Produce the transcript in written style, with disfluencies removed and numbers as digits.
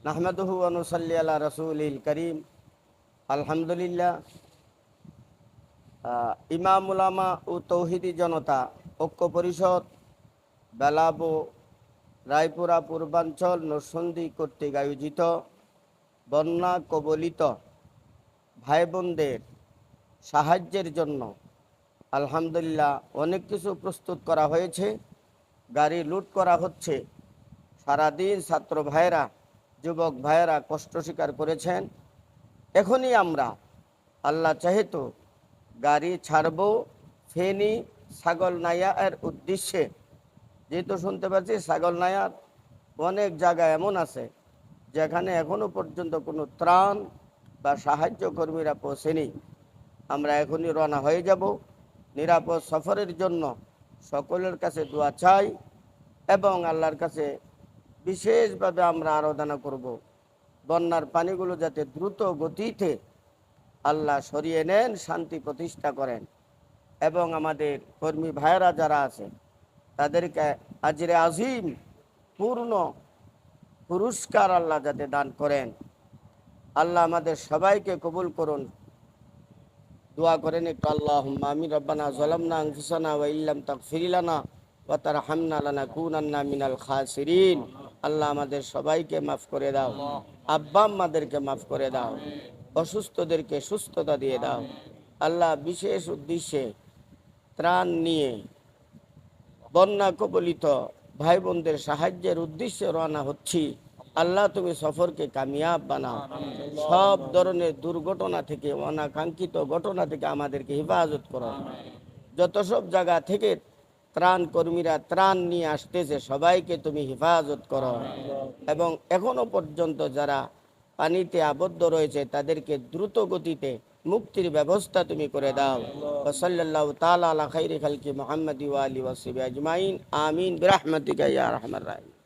নাহমাদুহু ওয়া নুসাল্লি আলা রাসূলিল কারীম। আলহামদুলিল্লাহ। ইমাম উলামা ও তৌহিদি জনতা ঐক্য পরিষদ বেলাবো রায়পুরা পূর্বাঞ্চল নরসন্দী কর্তৃক আয়োজিত বন্যা কবলিত ভাই বোনদের সাহায্যের জন্য আলহামদুলিল্লাহ অনেক কিছু প্রস্তুত করা হয়েছে। গাড়ি লুট করা হচ্ছে। সারাদিন ছাত্র ভাইয়েরা, যুবক ভাইয়েরা কষ্ট স্বীকার করেছেন। এখনই আমরা আল্লাহ চাহেতো গাড়ি ছাড়ব ফেনী ছাগলনাইয়া এর উদ্দেশ্যে। যেহেতু শুনতে পাচ্ছি ছাগলনাইয়ার অনেক জায়গা এমন আছে যেখানে এখনো পর্যন্ত কোনো ত্রাণ বা সাহায্য কর্মীরা পৌঁছেনি। আমরা এখনই রওনা হয়ে যাব নিরাপদ সফরের জন্য। সকলের কাছে দোয়া চাই এবং আল্লাহর কাছে বিশেষভাবে আমরা আরাধনা করব বন্যার পানিগুলো যাতে দ্রুত গতিতে আল্লাহ সরিয়ে নেন, শান্তি প্রতিষ্ঠা করেন এবং আমাদের কর্মী ভাইয়েরা যারা আছে তাদেরকে আজরে আজিম পূর্ণ পুরস্কার আল্লাহ যাতে দান করেন। আল্লাহ আমাদের সবাইকে কবুল করুন। দোয়া করেন একটু আল্লাহুম্মা আমিন। রব্বানা যালামনা আনফুসানা ওয়া ইল্লাম তাগফির লানা ওয়া তারহামনা লানাকুনান্না মিনাল খাসিরিন। আল্লাহ আমাদের সবাইকে মাফ করে দাও, আব্বা আম্মাদেরকে মাফ করে দাও, অসুস্থদেরকে সুস্থতা দিয়ে দাও। আল্লাহ বিশেষ উদ্দেশ্যে ত্রাণ নিয়ে বন্যা কবলিত ভাই বোনদের সাহায্যের উদ্দেশ্যে রওনা হচ্ছি। আল্লাহ তুমি সফরকে কামিয়াব বানাও। সব ধরনের দুর্ঘটনা থেকে, অনাকাঙ্ক্ষিত ঘটনা থেকে আমাদেরকে হেফাজত করো। যত সব জায়গা থেকে ত্রাণ কর্মীরা ত্রাণ নিয়ে আসতেছে সবাইকে তুমি হেফাজত করো এবং এখনো পর্যন্ত যারা পানিতে আবদ্ধ রয়েছে তাদেরকে দ্রুত গতিতে মুক্তির ব্যবস্থা তুমি করে দাও। সাল্লাল্লাহু তাআলা আলা খাইরি খালকি মুহাম্মাদি ওয়া আলিহি ওয়া সাহবিহি আজমাইন। আমিন বিরহমাতিকা ইয়া আরহামার রাহিমিন।